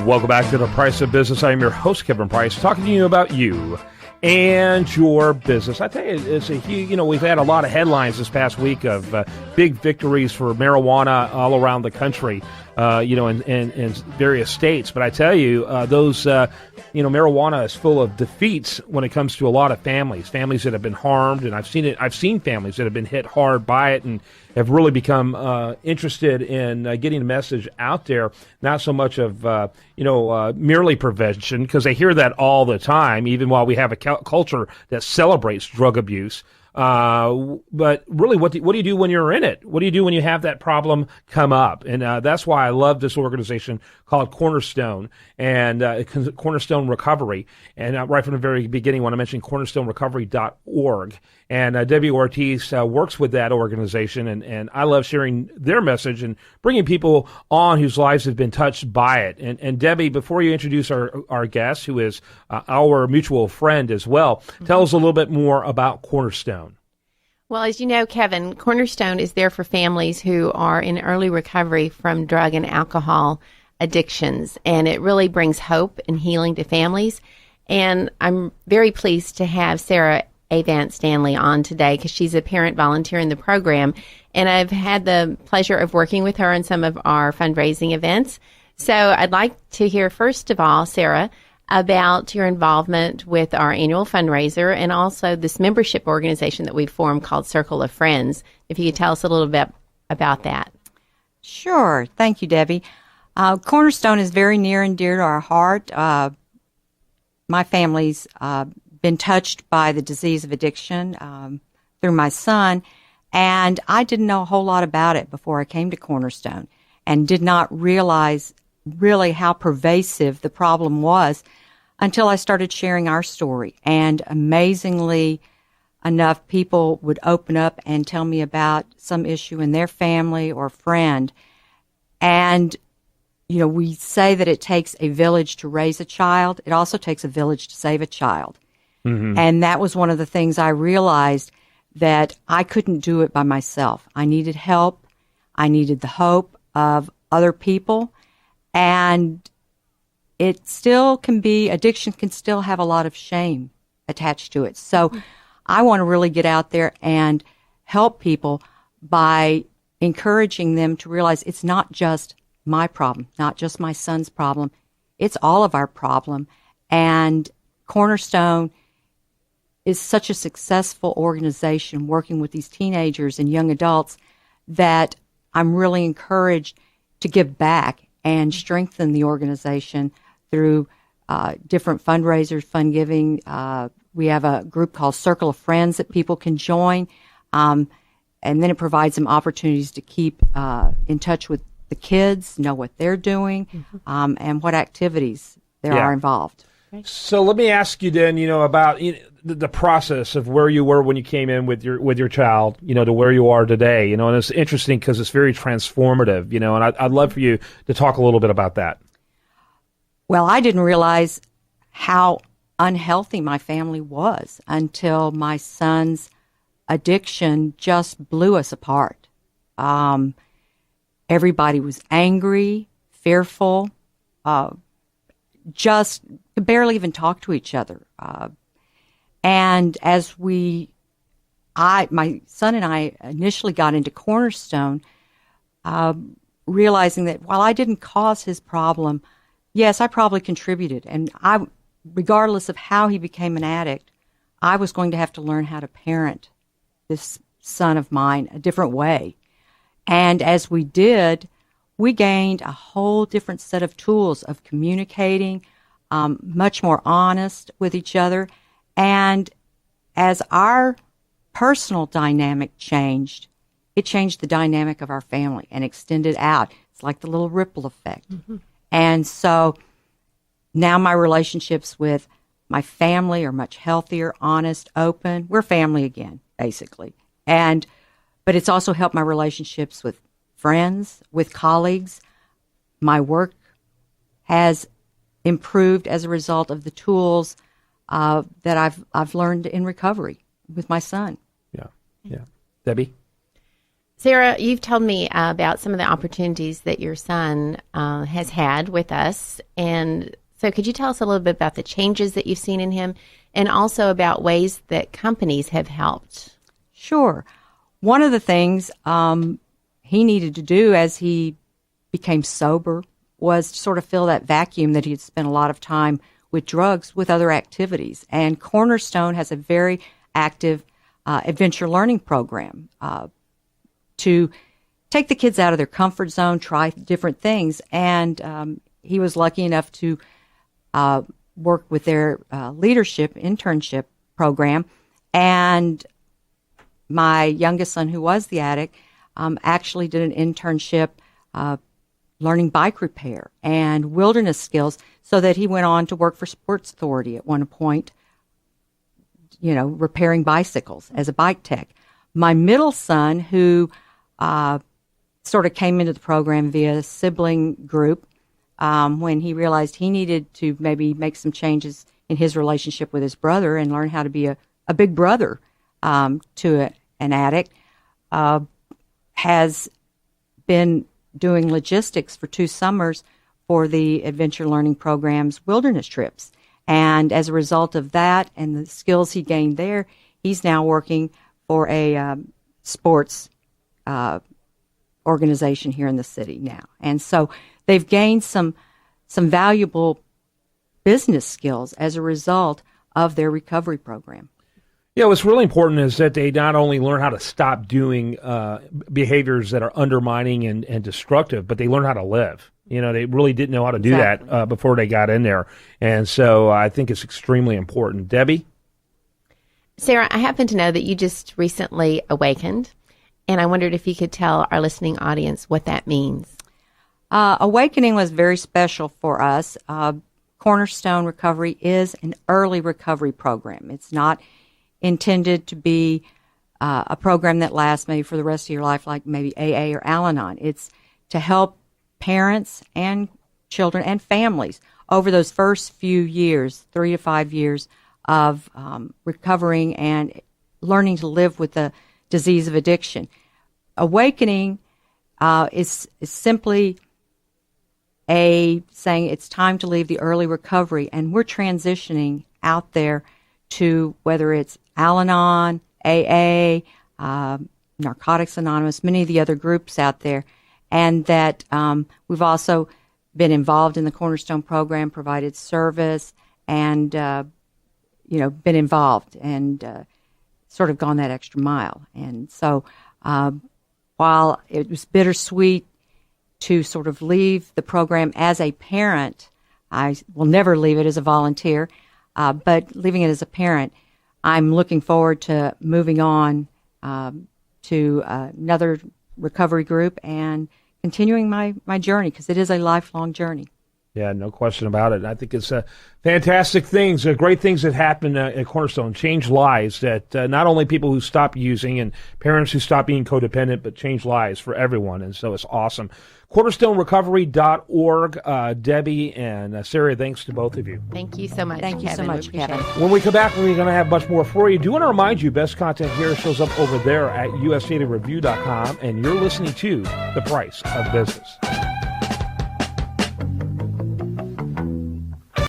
Welcome back to The Price of Business. I am your host, Kevin Price, talking to you about you and your business. I tell you, it's a huge, we've had a lot of headlines this past week of big victories for marijuana all around the country, in various states. But I tell you, marijuana is full of defeats when it comes to a lot of families that have been harmed. And I've seen families that have been hit hard by it and have really become interested in getting the message out there, not so much of, merely prevention, because they hear that all the time, even while we have a culture that celebrates drug abuse. But really, what do you do when you're in it? What do you do when you have that problem come up? And that's why I love this organization called Cornerstone and Cornerstone Recovery. And right from the very beginning, when I mentioned cornerstonerecovery.org. And Debbie Ortiz works with that organization, and I love sharing their message and bringing people on whose lives have been touched by it. And Debbie, before you introduce our guest, who is our mutual friend as well, tell us a little bit more about Cornerstone. Well, as you know, Kevin, Cornerstone is there for families who are in early recovery from drug and alcohol addictions, and it really brings hope and healing to families. And I'm very pleased to have Sara Avant Stanley on today because she's a parent volunteer in the program, and I've had the pleasure of working with her on some of our fundraising events. So I'd like to hear, first of all, Sara, about your involvement with our annual fundraiser and also this membership organization that we formed called Circle of Friends. If you could tell us a little bit about that. Sure. Thank you, Debbie. Cornerstone is very near and dear to our heart. My family's been touched by the disease of addiction through my son, and I didn't know a whole lot about it before I came to Cornerstone and did not realize really how pervasive the problem was until I started sharing our story. And amazingly enough, people would open up and tell me about some issue in their family or friend. And, we say that it takes a village to raise a child. It also takes a village to save a child. Mm-hmm. And that was one of the things I realized, that I couldn't do it by myself. I needed help. I needed the hope of other people. And it still can be, addiction can still have a lot of shame attached to it. So I want to really get out there and help people by encouraging them to realize it's not just my problem, not just my son's problem. It's all of our problem. And Cornerstone is such a successful organization working with these teenagers and young adults that I'm really encouraged to give back and strengthen the organization through different fundraisers, fund giving. We have a group called Circle of Friends that people can join, and then it provides them opportunities to keep in touch with the kids, know what they're doing, and what activities there are involved. So let me ask you then, about the process of where you were when you came in with your child, to where you are today, and it's interesting because it's very transformative, and I'd love for you to talk a little bit about that. Well, I didn't realize how unhealthy my family was until my son's addiction just blew us apart. Everybody was angry, fearful, just could barely even talk to each other. And as my son and I initially got into Cornerstone, realizing that while I didn't cause his problem, yes, I probably contributed. And regardless of how he became an addict, I was going to have to learn how to parent this son of mine a different way. And as we did, we gained a whole different set of tools of communicating, much more honest with each other. And as our personal dynamic changed, it changed the dynamic of our family and extended out. It's like the little ripple effect. Mm-hmm. And so now my relationships with my family are much healthier, honest, open. We're family again, basically. But it's also helped my relationships with friends, with colleagues. My work has improved as a result of the tools that I've learned in recovery with my son. Yeah. Debbie? Sarah, you've told me about some of the opportunities that your son has had with us. And so could you tell us a little bit about the changes that you've seen in him and also about ways that companies have helped? Sure. One of the things he needed to do as he became sober was to sort of fill that vacuum that he had spent a lot of time with drugs with other activities. And Cornerstone has a very active adventure learning program to take the kids out of their comfort zone, try different things. And he was lucky enough to work with their leadership internship program. And my youngest son, who was the addict, actually did an internship learning bike repair and wilderness skills so that he went on to work for Sports Authority at one point, repairing bicycles as a bike tech. My middle son, who sort of came into the program via a sibling group, when he realized he needed to maybe make some changes in his relationship with his brother and learn how to be a big brother to an addict, has been doing logistics for 2 summers for the adventure learning program's wilderness trips. And as a result of that and the skills he gained there, he's now working for a sports organization here in the city now. And so they've gained some valuable business skills as a result of their recovery program. Yeah, what's really important is that they not only learn how to stop doing behaviors that are undermining and destructive, but they learn how to live. They really didn't know how to do that before they got in there. And so I think it's extremely important. Debbie? Sarah, I happen to know that you just recently awakened, and I wondered if you could tell our listening audience what that means. Awakening was very special for us. Cornerstone Recovery is an early recovery program. It's not intended to be a program that lasts maybe for the rest of your life, like maybe AA or Al-Anon. It's to help parents and children and families over those first few years, 3 to 5 years of recovering and learning to live with the disease of addiction. Awakening is simply saying it's time to leave the early recovery, and we're transitioning out there to whether it's Al-Anon, AA, Narcotics Anonymous, many of the other groups out there, and that we've also been involved in the Cornerstone program, provided service, and been involved and sort of gone that extra mile. And so while it was bittersweet to sort of leave the program as a parent, I will never leave it as a volunteer, but leaving it as a parent, I'm looking forward to moving on to another recovery group and continuing my journey, because it is a lifelong journey. Yeah, no question about it. I think it's fantastic things, great things that happen at Cornerstone, change lives, that not only people who stop using and parents who stop being codependent, but change lives for everyone. And so it's awesome. CornerstoneRecovery.org. Debbie and Sarah, thanks to both of you. Thank you so much, Thank you so much, Kevin. When we come back, we're going to have much more for you. Do want to remind you, best content here shows up over there at usdailyreview.com, and you're listening to The Price of Business.